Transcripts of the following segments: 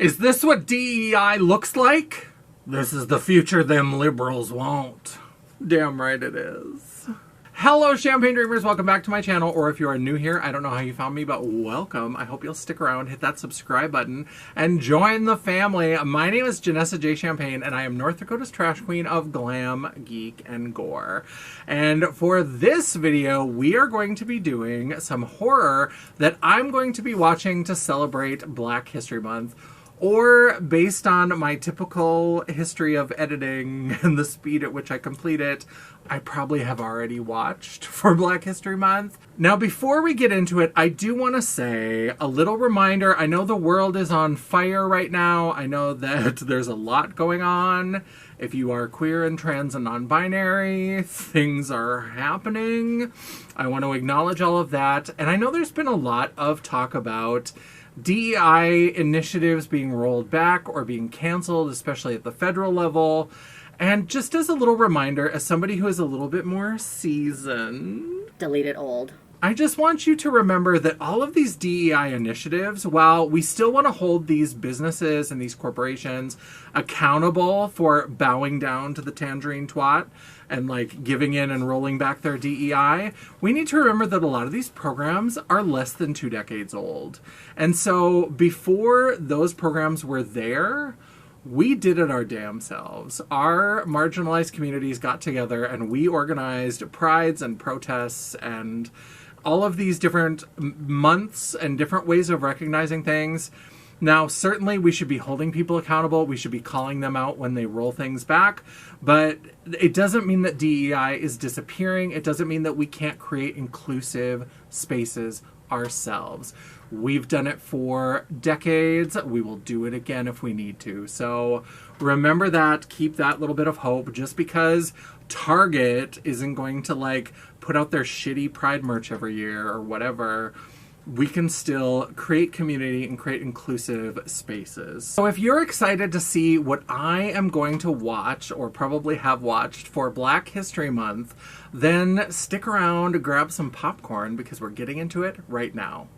Is this what DEI looks like? This is the future them liberals want. Damn right it is. Hello, Champagne Dreamers. Welcome back to my channel. Or if you are new here, I don't know how you found me, but welcome. I hope you'll stick around, hit that subscribe button, and join the family. My name is Janessa J. Champagne, and I am North Dakota's trash queen of glam, geek, and gore. And for this video, we are going to be doing some horror that I'm going to be watching to celebrate Black History Month. Or based on my typical history of editing and the speed at which I complete it, I probably have already watched for Black History Month. Now, before we get into it, I do want to say a little reminder. I know the world is on fire right now. I know that there's a lot going on. If you are queer and trans and non-binary, things are happening. I want to acknowledge all of that. And I know there's been a lot of talk about DEI initiatives being rolled back or being canceled, especially at the federal level. And just as a little reminder, as somebody who is a little bit more seasoned, deleted old, I just want you to remember that all of these DEI initiatives, while we still want to hold these businesses and these corporations accountable for bowing down to the tangerine twat and like giving in and rolling back their DEI, we need to remember that a lot of these programs are less than 2 decades old. And so before those programs were there, we did it our damn selves. Our marginalized communities got together and we organized prides and protests and all of these different months and different ways of recognizing things. Now, certainly we should be holding people accountable. We should be calling them out when they roll things back. But it doesn't mean that DEI is disappearing. It doesn't mean that we can't create inclusive spaces ourselves. We've done it for decades. We will do it again if we need to. So remember that. Keep that little bit of hope. Just because Target isn't going to like put out their shitty Pride merch every year or whatever, we can still create community and create inclusive spaces. So if you're excited to see what I am going to watch or probably have watched for Black History Month, then stick around, grab some popcorn because we're getting into it right now.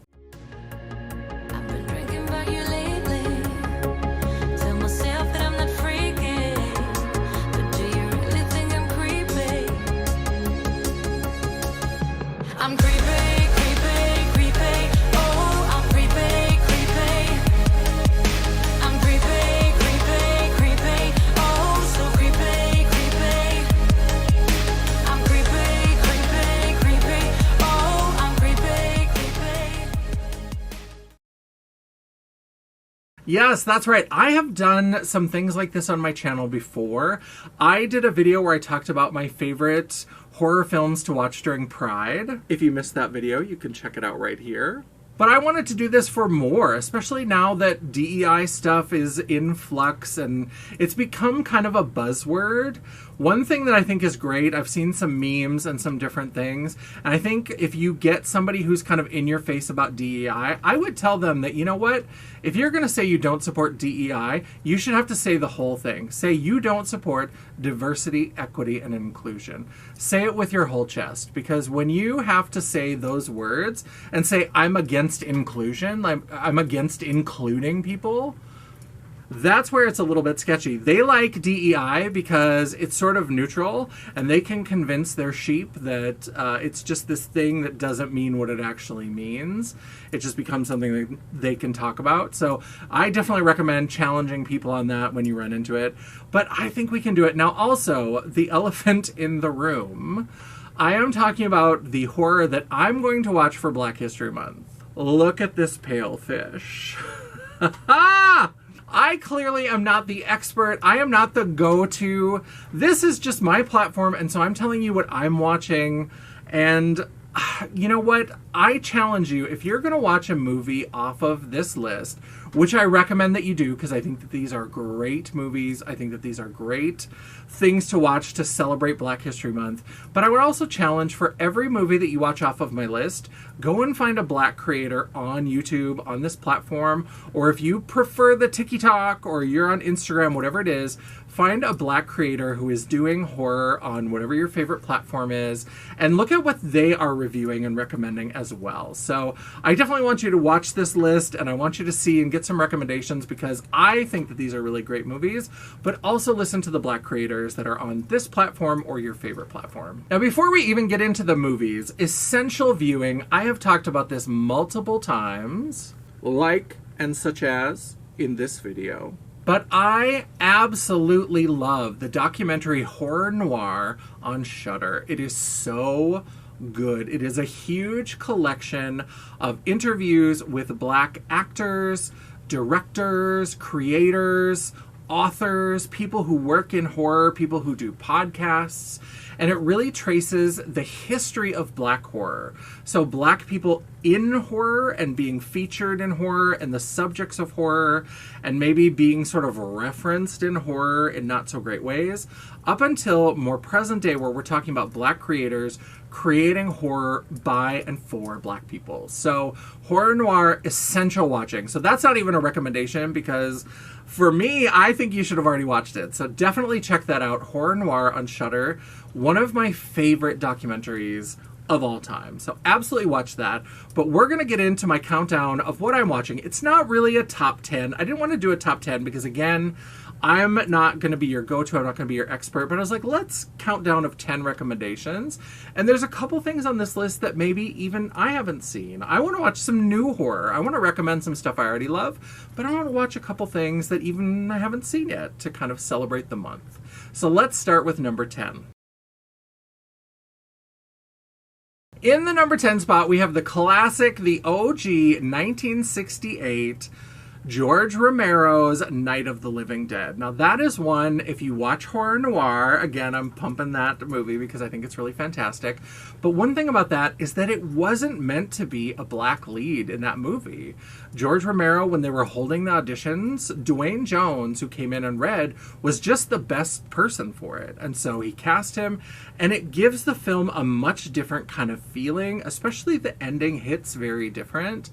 Yes, that's right. I have done some things like this on my channel before. I did a video where I talked about my favorite horror films to watch during Pride. If you missed that video, you can check it out right here. But I wanted to do this for more, especially now that DEI stuff is in flux and it's become kind of a buzzword. One thing that I think is great, I've seen some memes and some different things, and I think if you get somebody who's kind of in your face about DEI, I would tell them that, you know what, if you're going to say you don't support DEI, you should have to say the whole thing. Say you don't support diversity, equity, and inclusion. Say it with your whole chest, because when you have to say those words and say, I'm against inclusion, I'm against including people, that's where it's a little bit sketchy. They like DEI because it's sort of neutral and they can convince their sheep that it's just this thing that doesn't mean what it actually means. It just becomes something that they can talk about. So I definitely recommend challenging people on that when you run into it. But I think we can do it. Now also, the elephant in the room. I am talking about the horror that I'm going to watch for Black History Month. Look at this pale fish. I clearly am not the expert. I am not the go-to. This is just my platform, and so I'm telling you what I'm watching. And you know what? I challenge you, if you're going to watch a movie off of this list, which I recommend that you do because I think that these are great movies. I think that these are great things to watch to celebrate Black History Month. But I would also challenge, for every movie that you watch off of my list, go and find a Black creator on YouTube, on this platform, or if you prefer the TikTok or you're on Instagram, whatever it is, find a Black creator who is doing horror on whatever your favorite platform is, and look at what they are reviewing and recommending as as well. So I definitely want you to watch this list, and I want you to see and get some recommendations, because I think that these are really great movies, but also listen to the Black creators that are on this platform or your favorite platform. Now, before we even get into the movies, essential viewing, I have talked about this multiple times, like and such as in this video. But I absolutely love the documentary Horror Noir on Shudder. It is so good. It is a huge collection of interviews with Black actors, directors, creators, authors, people who work in horror, people who do podcasts, and it really traces the history of Black horror. So Black people in horror and being featured in horror and the subjects of horror and maybe being sort of referenced in horror in not so great ways, up until more present day where we're talking about Black creators creating horror by and for Black people. So Horror Noir, essential watching. So that's not even a recommendation, because for me, I think you should have already watched it. So definitely check that out. Horror Noir on Shudder. One of my favorite documentaries of all time. So absolutely watch that. But we're going to get into my countdown of what I'm watching. It's not really a top 10. I didn't want to do a top 10 because, again, I'm not going to be your go-to. I'm not going to be your expert. But I was like, let's count down of 10 recommendations. And there's a couple things on this list that maybe even I haven't seen. I want to watch some new horror. I want to recommend some stuff I already love. But I want to watch a couple things that even I haven't seen yet to kind of celebrate the month. So let's start with number 10. In the number 10 spot, we have the classic, the OG 1968 George Romero's Night of the Living Dead. Now that is one, if you watch Horror Noir, again, I'm pumping that movie because I think it's really fantastic. But one thing about that is that it wasn't meant to be a Black lead in that movie. George Romero, when they were holding the auditions, Duane Jones, who came in and read, was just the best person for it. And so he cast him, and it gives the film a much different kind of feeling, especially the ending hits very different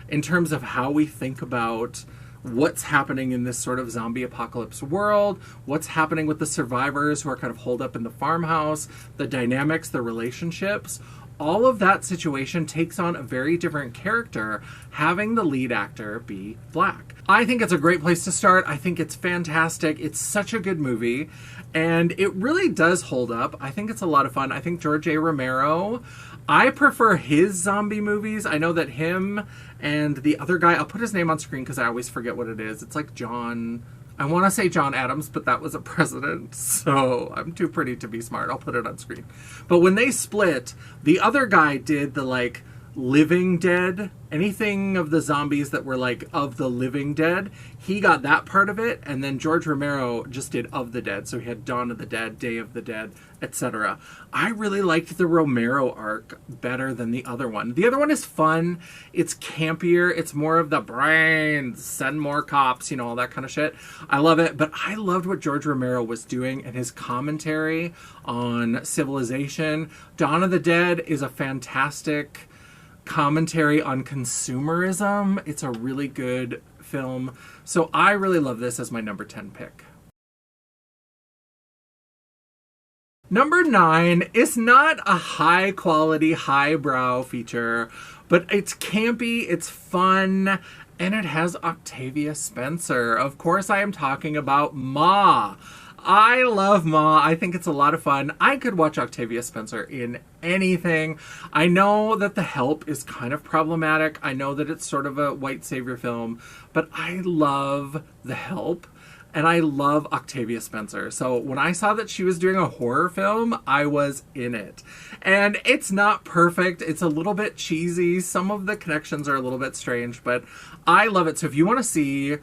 in terms of how we think about what's happening in this sort of zombie apocalypse world, what's happening with the survivors who are kind of holed up in the farmhouse, the dynamics, the relationships. All of that situation takes on a very different character, having the lead actor be Black. I think it's a great place to start. I think it's fantastic. It's such a good movie, and it really does hold up. I think it's a lot of fun. I think George A. Romero, I prefer his zombie movies. I know that him and the other guy, I'll put his name on screen because I always forget what it is. It's like John, I want to say John Adams, but that was a president, so I'm too pretty to be smart. I'll put it on screen. But when they split, the other guy did the like Living Dead, anything of the zombies that were like of the Living Dead, he got that part of it, and then George Romero just did Of the Dead. So he had Dawn of the Dead, Day of the Dead, etc. I really liked the Romero arc better than the other one. The other one is fun, it's campier, it's more of the brains, send more cops, you know, all that kind of shit. I love it, but I loved what George Romero was doing and his commentary on civilization. Dawn of the Dead is a fantastic commentary on consumerism. It's a really good film. So I really love this as my number 10 pick. Number 9 is not a high quality, highbrow feature, but it's campy, it's fun, and it has Octavia Spencer. Of course, I am talking about Ma. I love Ma. I think it's a lot of fun. I could watch Octavia Spencer in anything. I know that The Help is kind of problematic. I know that it's sort of a white savior film, but I love The Help. And I love Octavia Spencer. So when I saw that she was doing a horror film, I was in it. And it's not perfect. It's a little bit cheesy. Some of the connections are a little bit strange, but I love it. So if you want to see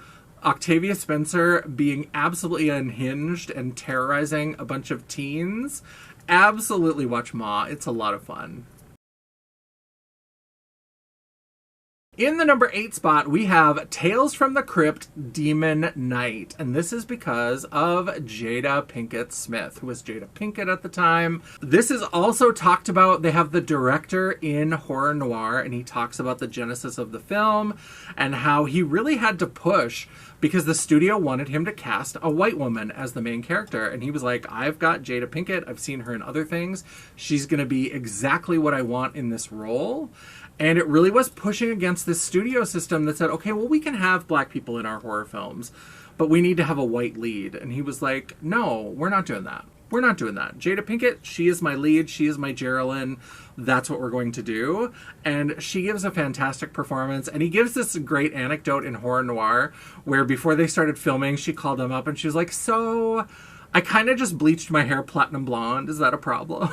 Octavia Spencer being absolutely unhinged and terrorizing a bunch of teens, absolutely watch Ma. It's a lot of fun. In the number 8 spot, we have Tales from the Crypt, Demon Knight. And this is because of Jada Pinkett Smith, who was Jada Pinkett at the time. This is also talked about. They have the director in Horror Noir, and he talks about the genesis of the film and how he really had to push because the studio wanted him to cast a white woman as the main character. And he was like, I've got Jada Pinkett. I've seen her in other things. She's going to be exactly what I want in this role. And it really was pushing against this studio system that said, okay, well, we can have black people in our horror films, but we need to have a white lead. And he was like, no, we're not doing that. We're not doing that. Jada Pinkett, she is my lead. She is my Geraldine. That's what we're going to do. And she gives a fantastic performance. And he gives this great anecdote in Horror Noir where before they started filming, she called him up and she was like, so I kind of just bleached my hair platinum blonde. Is that a problem?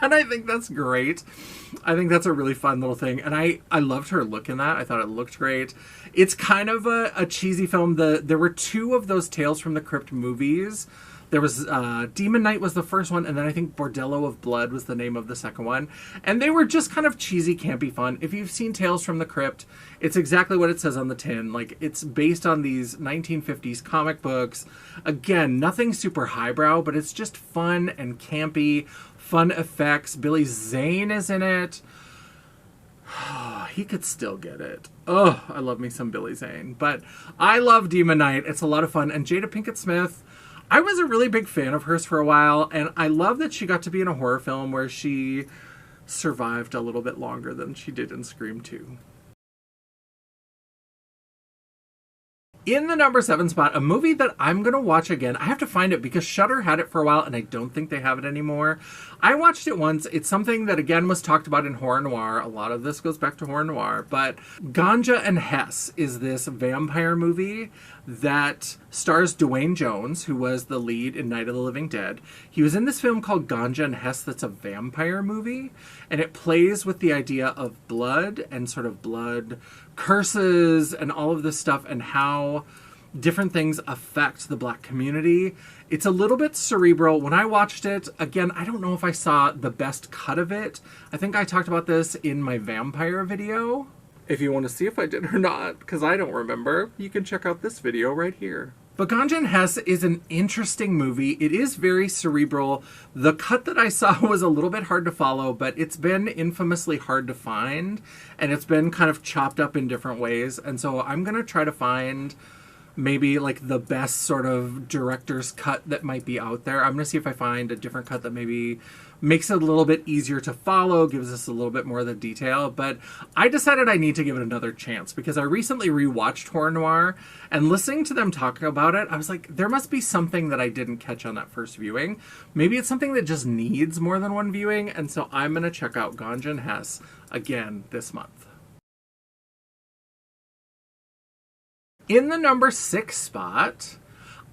And I think that's great. I think that's a really fun little thing. And I loved her look in that. I thought it looked great. It's kind of a cheesy film. There were two of those Tales from the Crypt movies. There was Demon Knight was the first one, and then I think Bordello of Blood was the name of the second one. And they were just kind of cheesy, campy fun. If you've seen Tales from the Crypt, it's exactly what it says on the tin. Like, it's based on these 1950s comic books. Again, nothing super highbrow, but it's just fun and campy, fun effects. Billy Zane is in it. He could still get it. Oh, I love me some Billy Zane. But I love Demon Knight. It's a lot of fun. And Jada Pinkett Smith, I was a really big fan of hers for a while, and I love that she got to be in a horror film where she survived a little bit longer than she did in Scream 2. In the number 7 spot, a movie that I'm going to watch again. I have to find it because Shudder had it for a while and I don't think they have it anymore. I watched it once. It's something that, again, was talked about in Horror Noir. A lot of this goes back to Horror Noir. But Ganja and Hess is this vampire movie that stars Duane Jones, who was the lead in Night of the Living Dead. He was in this film called Ganja and Hess that's a vampire movie. And it plays with the idea of blood and sort of blood curses and all of this stuff and how different things affect the black community. It's a little bit cerebral. When I watched it, again, I don't know if I saw the best cut of it. I think I talked about this in my vampire video. If you want to see if I did or not, because I don't remember, you can check out this video right here. But Ganja and Hess is an interesting movie. It is very cerebral. The cut that I saw was a little bit hard to follow, but it's been infamously hard to find, and it's been kind of chopped up in different ways. And so I'm going to try to find maybe like the best sort of director's cut that might be out there. I'm going to see if I find a different cut that maybe makes it a little bit easier to follow, gives us a little bit more of the detail. But I decided I need to give it another chance because I recently rewatched Horror Noir, and listening to them talk about it, I was like, there must be something that I didn't catch on that first viewing. Maybe it's something that just needs more than one viewing, and so I'm going to check out Ganja and Hess again this month. In the number 6 spot,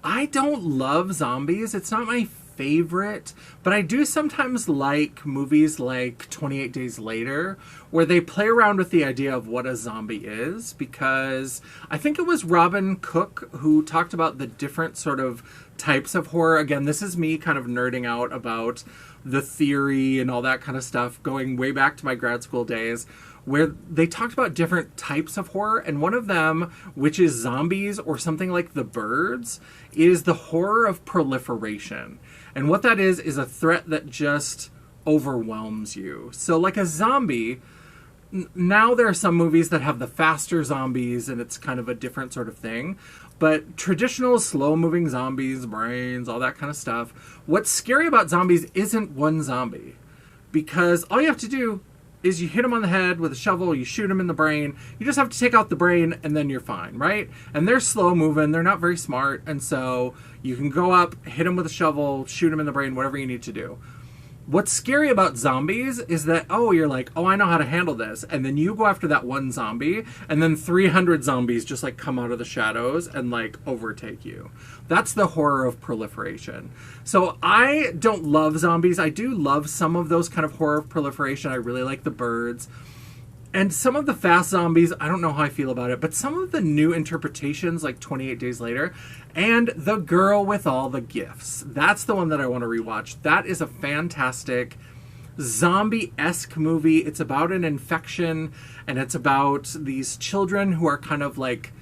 I don't love zombies. It's not my favorite, but I do sometimes like movies like 28 Days Later, where they play around with the idea of what a zombie is, because I think it was Robin Cook who talked about the different sort of types of horror. Again, this is me kind of nerding out about the theory and all that kind of stuff, going way back to my grad school days, where they talked about different types of horror, and one of them, which is zombies or something like The Birds, is the horror of proliferation. And what that is a threat that just overwhelms you. So like a zombie, now there are some movies that have the faster zombies, and it's kind of a different sort of thing. But traditional slow-moving zombies, brains, all that kind of stuff, what's scary about zombies isn't one zombie. Because all you have to do is you hit them on the head with a shovel, you shoot them in the brain, you just have to take out the brain, and then you're fine, right? And they're slow moving, they're not very smart, and so you can go up, hit them with a shovel, shoot them in the brain, whatever you need to do. What's scary about zombies is that, you're like, I know how to handle this. And then you go after that one zombie, and then 300 zombies just like come out of the shadows and like overtake you. That's the horror of proliferation. So I don't love zombies. I do love some of those kind of horror of proliferation. I really like The Birds. And some of the fast zombies, I don't know how I feel about it, but some of the new interpretations, like 28 Days Later, and The Girl with All the Gifts. That's the one that I want to rewatch. That is a fantastic zombie-esque movie. It's about an infection, and it's about these children who are kind of like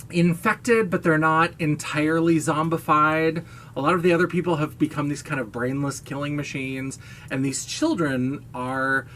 infected, but they're not entirely zombified. A lot of the other people have become these kind of brainless killing machines, and these children are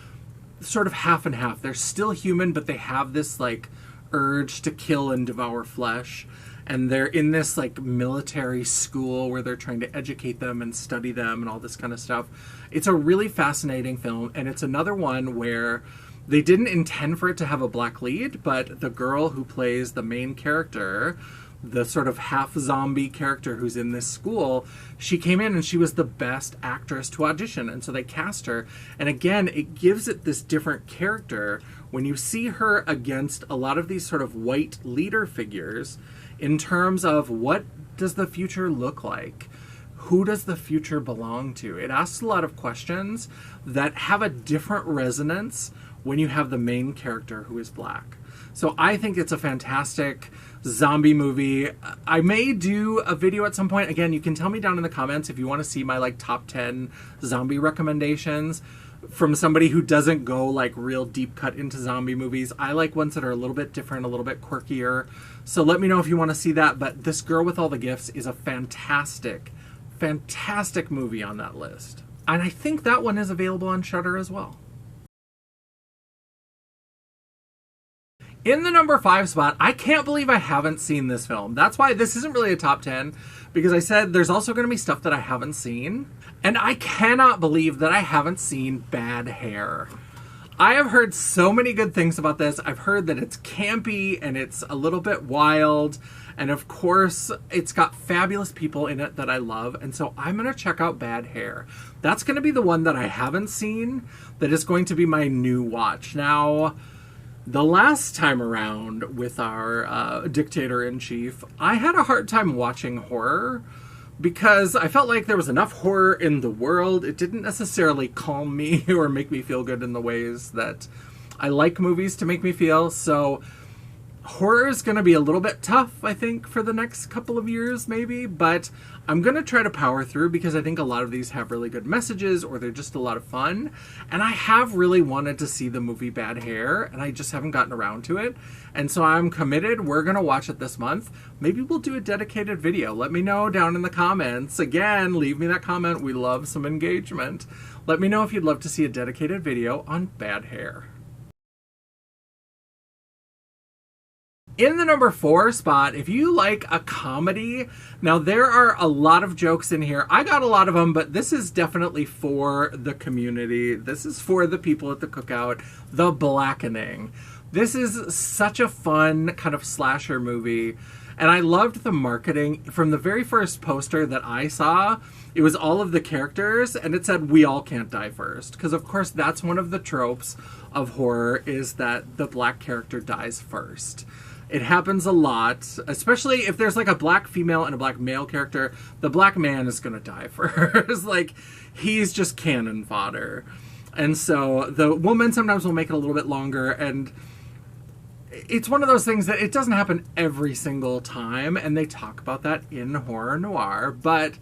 sort of half and half. They're still human, but they have this like urge to kill and devour flesh. And they're in this like military school where they're trying to educate them and study them and all this kind of stuff. It's a really fascinating film, and it's another one where they didn't intend for it to have a black lead, but the girl who plays the main character, the sort of half zombie character who's in this school, she came in and she was the best actress to audition, and so they cast her. And again, it gives it this different character when you see her against a lot of these sort of white leader figures in terms of what does the future look like? Who does the future belong to? It asks a lot of questions that have a different resonance when you have the main character who is black. So I think it's a fantastic zombie movie. I may do a video at some point. Again, you can tell me down in the comments if you want to see my like top 10 zombie recommendations from somebody who doesn't go like real deep cut into zombie movies. I like ones that are a little bit different, a little bit quirkier. So let me know if you want to see that. But This Girl with All the Gifts is a fantastic movie on that list. And I think that one is available on Shudder as well. In the number 5 spot, I can't believe I haven't seen this film. That's why this isn't really a top 10, because I said there's also going to be stuff that I haven't seen. And I cannot believe that I haven't seen Bad Hair. I have heard so many good things about this. I've heard that it's campy and it's a little bit wild. And of course, it's got fabulous people in it that I love. And so I'm going to check out Bad Hair. That's going to be the one that I haven't seen that is going to be my new watch. Now, the last time around with our dictator-in-chief, I had a hard time watching horror because I felt like there was enough horror in the world. It didn't necessarily calm me or make me feel good in the ways that I like movies to make me feel. So horror is going to be a little bit tough, I think, for the next couple of years, maybe. But I'm going to try to power through because I think a lot of these have really good messages or they're just a lot of fun. And I have really wanted to see the movie Bad Hair, and I just haven't gotten around to it. And so I'm committed. We're going to watch it this month. Maybe we'll do a dedicated video. Let me know down in the comments. Again, leave me that comment. We love some engagement. Let me know if you'd love to see a dedicated video on Bad Hair. In the number 4 spot, if you like a comedy, now there are a lot of jokes in here. I got a lot of them, but this is definitely for the community. This is for the people at the cookout. The Blackening. This is such a fun kind of slasher movie. And I loved the marketing. From the very first poster that I saw, it was all of the characters, and it said, "We all can't die first." Because, of course, that's one of the tropes of horror, is that the black character dies first. It happens a lot, especially if there's like a black female and a black male character. The black man is going to die first. Like, he's just cannon fodder. And so the woman sometimes will make it a little bit longer, and it's one of those things that it doesn't happen every single time, and they talk about that in horror noir, but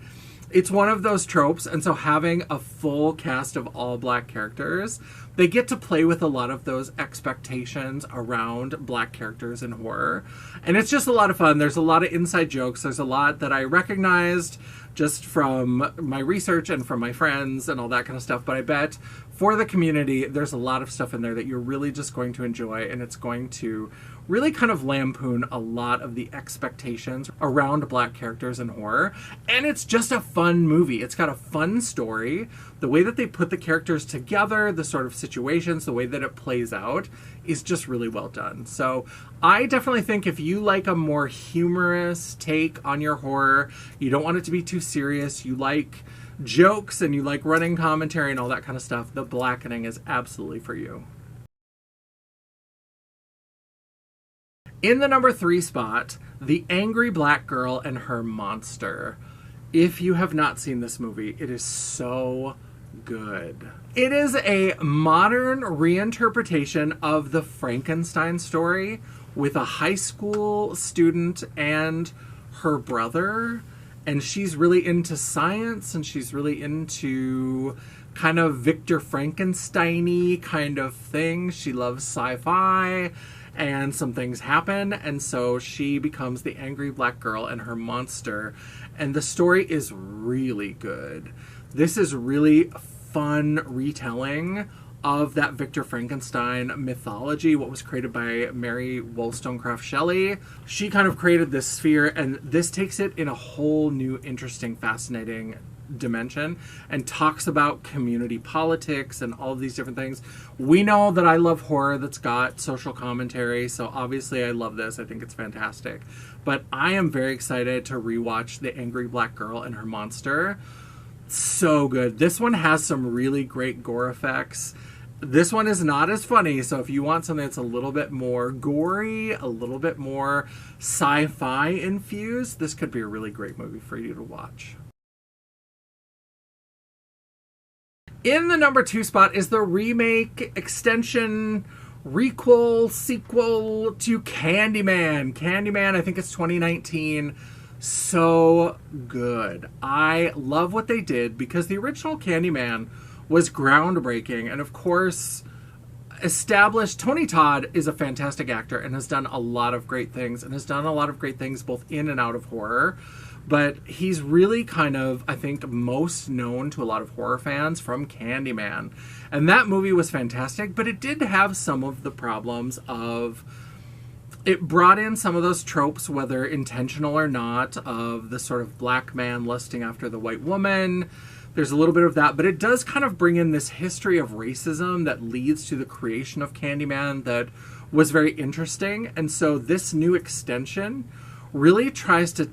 it's one of those tropes. And so having a full cast of all black characters, they get to play with a lot of those expectations around black characters in horror. And it's just a lot of fun. There's a lot of inside jokes. There's a lot that I recognized just from my research and from my friends and all that kind of stuff. But I bet for the community, there's a lot of stuff in there that you're really just going to enjoy, and it's going to really kind of lampoon a lot of the expectations around black characters in horror. And it's just a fun movie. It's got a fun story. The way that they put the characters together, the sort of situations, the way that it plays out is just really well done. So I definitely think if you like a more humorous take on your horror, you don't want it to be too serious, you like jokes and you like running commentary and all that kind of stuff, The Blackening is absolutely for you. In the number 3 spot, The Angry Black Girl and Her Monster. If you have not seen this movie, it is so good. It is a modern reinterpretation of the Frankenstein story with a high school student and her brother. And she's really into science, and she's really into kind of Victor Frankenstein-y kind of thing. She loves sci-fi, and some things happen, and so she becomes the angry black girl and her monster. And the story is really good. This is really fun retelling of that Victor Frankenstein mythology, what was created by Mary Wollstonecraft Shelley. She kind of created this sphere, and this takes it in a whole new, interesting, fascinating dimension and talks about community politics and all of these different things. We know that I love horror that's got social commentary, so obviously I love this. I think it's fantastic. But I am very excited to rewatch The Angry Black Girl and Her Monster. So good. This one has some really great gore effects. This one is not as funny, so if you want something that's a little bit more gory, a little bit more sci-fi infused, this could be a really great movie for you to watch. In the number 2 spot is the remake, extension, requel, sequel to Candyman. Candyman, I think it's 2019. So good. I love what they did because the original Candyman was groundbreaking, and of course established. Tony Todd is a fantastic actor and has done a lot of great things, and has done a lot of great things both in and out of horror, but he's really kind of, I think, most known to a lot of horror fans from Candyman. And that movie was fantastic, but it did have some of the problems of, it brought in some of those tropes, whether intentional or not, of the sort of black man lusting after the white woman. There's a little bit of that, but it does kind of bring in this history of racism that leads to the creation of Candyman that was very interesting. And so this new extension really tries to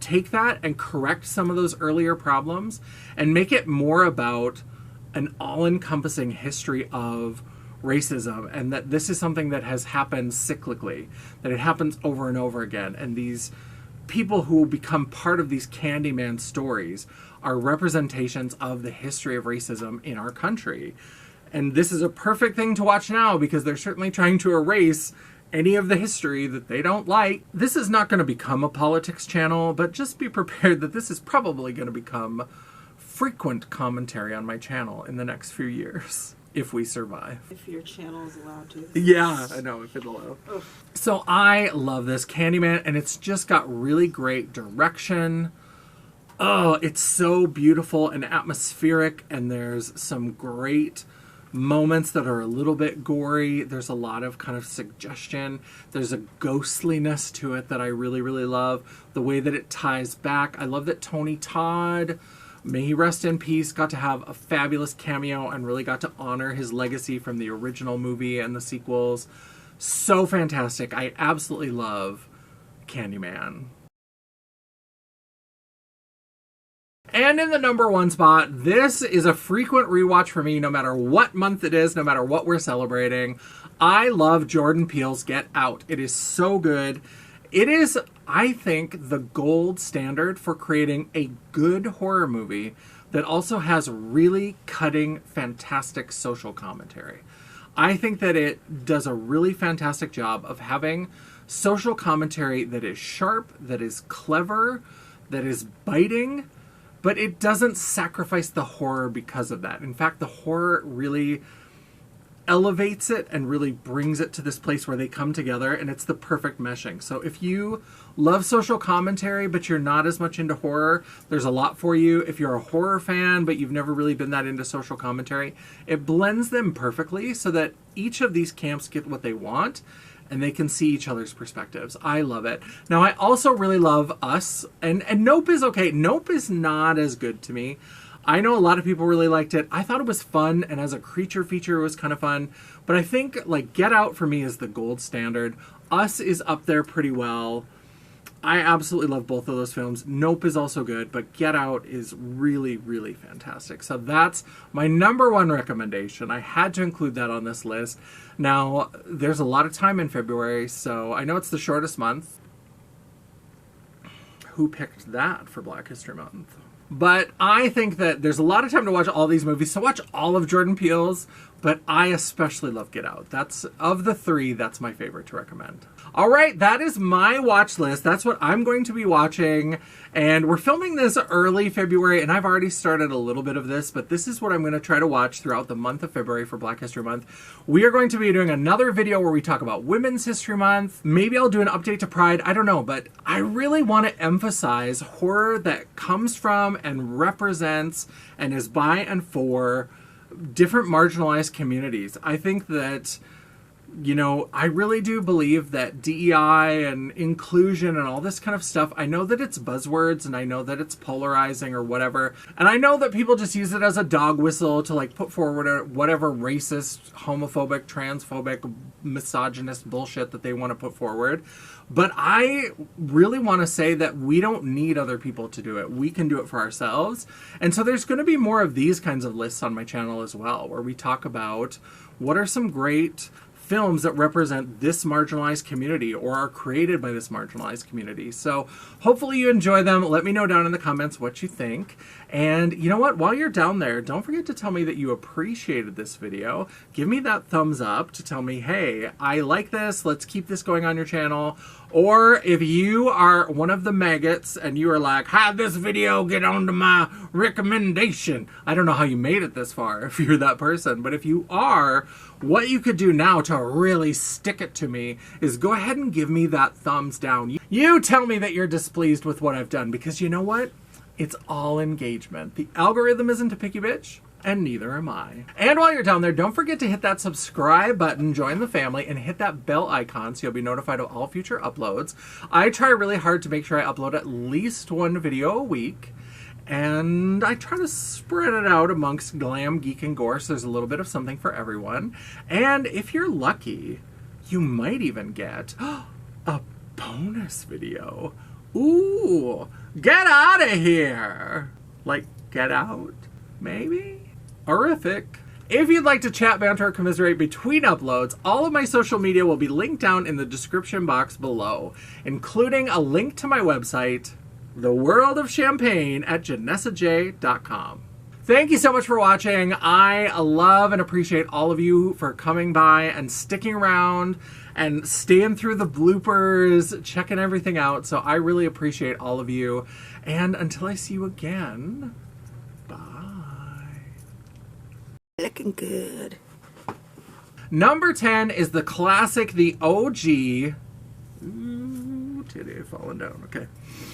take that and correct some of those earlier problems and make it more about an all-encompassing history of racism, and that this is something that has happened cyclically, that it happens over and over again, and these people who become part of these Candyman stories are representations of the history of racism in our country. And this is a perfect thing to watch now because they're certainly trying to erase any of the history that they don't like. This is not going to become a politics channel, but just be prepared that this is probably going to become frequent commentary on my channel in the next few years, if we survive. If your channel is allowed to. Yeah, I know, if it'll allow. Oh. So I love this Candyman, and it's just got really great direction. Oh, it's so beautiful and atmospheric, and there's some great moments that are a little bit gory. There's a lot of kind of suggestion. There's a ghostliness to it that I really, really love. The way that it ties back. I love that Tony Todd, may he rest in peace, got to have a fabulous cameo and really got to honor his legacy from the original movie and the sequels. So fantastic. I absolutely love Candyman. And in the number 1 spot, this is a frequent rewatch for me no matter what month it is, no matter what we're celebrating. I love Jordan Peele's Get Out. It is so good. It is, I think, the gold standard for creating a good horror movie that also has really cutting, fantastic social commentary. I think that it does a really fantastic job of having social commentary that is sharp, that is clever, that is biting, but it doesn't sacrifice the horror because of that. In fact, the horror really elevates it and really brings it to this place where they come together, and it's the perfect meshing. So if you love social commentary, but you're not as much into horror, there's a lot for you. If you're a horror fan, but you've never really been that into social commentary, it blends them perfectly so that each of these camps get what they want, and they can see each other's perspectives. I love it. Now, I also really love Us, and Nope is okay. Nope is not as good to me. I know a lot of people really liked it. I thought it was fun, and as a creature feature, it was kind of fun. But I think, like, Get Out for me is the gold standard. Us is up there pretty well. I absolutely love both of those films. Nope is also good, but Get Out is really, really fantastic. So that's my number 1 recommendation. I had to include that on this list. Now, there's a lot of time in February, so I know it's the shortest month. Who picked that for Black History Month? But I think that there's a lot of time to watch all these movies, so watch all of Jordan Peele's, but I especially love Get Out. That's, of the 3, that's my favorite to recommend. All right, that is my watch list. That's what I'm going to be watching, and we're filming this early February, and I've already started a little bit of this, but this is what I'm going to try to watch throughout the month of February for Black History Month. We are going to be doing another video where we talk about Women's History Month. Maybe I'll do an update to Pride. I don't know, but I really want to emphasize horror that comes from and represents and is by and for different marginalized communities. I think that, you know, I really do believe that DEI and inclusion and all this kind of stuff, I know that it's buzzwords and I know that it's polarizing or whatever. And I know that people just use it as a dog whistle to like put forward whatever racist, homophobic, transphobic, misogynist bullshit that they want to put forward. But I really want to say that we don't need other people to do it. We can do it for ourselves. And so there's going to be more of these kinds of lists on my channel as well, where we talk about what are some great films that represent this marginalized community or are created by this marginalized community. So hopefully you enjoy them. Let me know down in the comments what you think. And you know what? While you're down there, don't forget to tell me that you appreciated this video. Give me that thumbs up to tell me, hey, I like this. Let's keep this going on your channel. Or if you are one of the maggots and you are like, have this video get onto my recommendation. I don't know how you made it this far if you're that person, but if you are, what you could do now to really stick it to me is go ahead and give me that thumbs down. You tell me that you're displeased with what I've done, because you know what? It's all engagement. The algorithm isn't a picky bitch, and neither am I. And while you're down there, don't forget to hit that subscribe button, join the family, and hit that bell icon so you'll be notified of all future uploads. I try really hard to make sure I upload at least one video a week, and I try to spread it out amongst glam, geek, and gore, so there's a little bit of something for everyone. And if you're lucky, you might even get a bonus video. Ooh, get out of here! Like, get out, maybe? Horrific. If you'd like to chat, banter, or commiserate between uploads, all of my social media will be linked down in the description box below, including a link to my website, The World of Champagne at janessajay.com. Thank you so much for watching. I love and appreciate all of you for coming by and sticking around and staying through the bloopers, checking everything out. So I really appreciate all of you. And until I see you again, bye. Looking good. Number 10 is the classic, the OG. Ooh, titty falling down. Okay.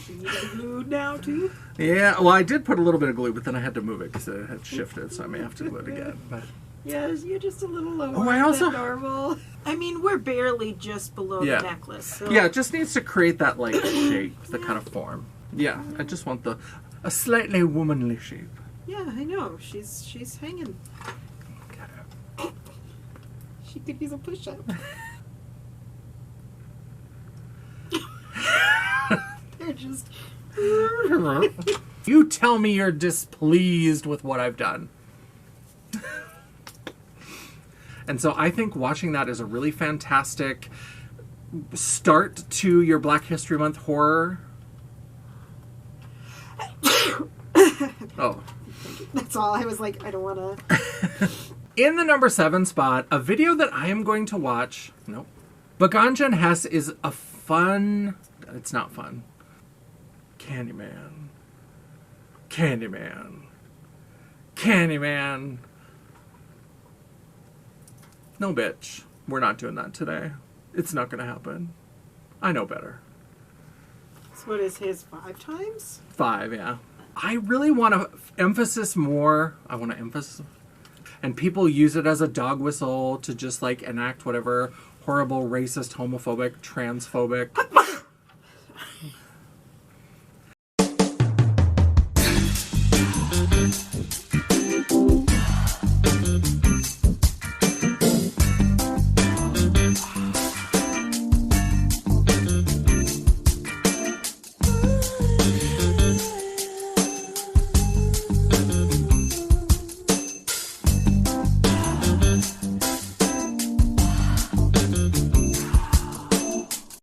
You got glued now too? Yeah, well, I did put a little bit of glue, but then I had to move it because it had shifted, so I may have to glue it again. But Yes, you're just a little lower Oh, I also- than normal. I mean, we're barely just below Yeah. the necklace. So. yeah, it just needs to create that like shape, the kind of form. Yeah, I just want a slightly womanly shape. Yeah, I know. She's hanging. Okay. She could use a push-up. They're just. You tell me you're displeased with what I've done. And so I think watching that is a really fantastic start to your Black History Month horror. Oh. That's all. I was like, I don't want to. In the number 7 spot, a video that I am going to watch. Nope. Baganja and Hess is a fun. It's not fun. Candyman. Candyman. Candyman. No, bitch. We're not doing that today. It's not going to happen. I know better. So what is his 5 times? 5, yeah. I really want to emphasis more. I want to emphasize. And people use it as a dog whistle to just like enact whatever horrible, racist, homophobic, transphobic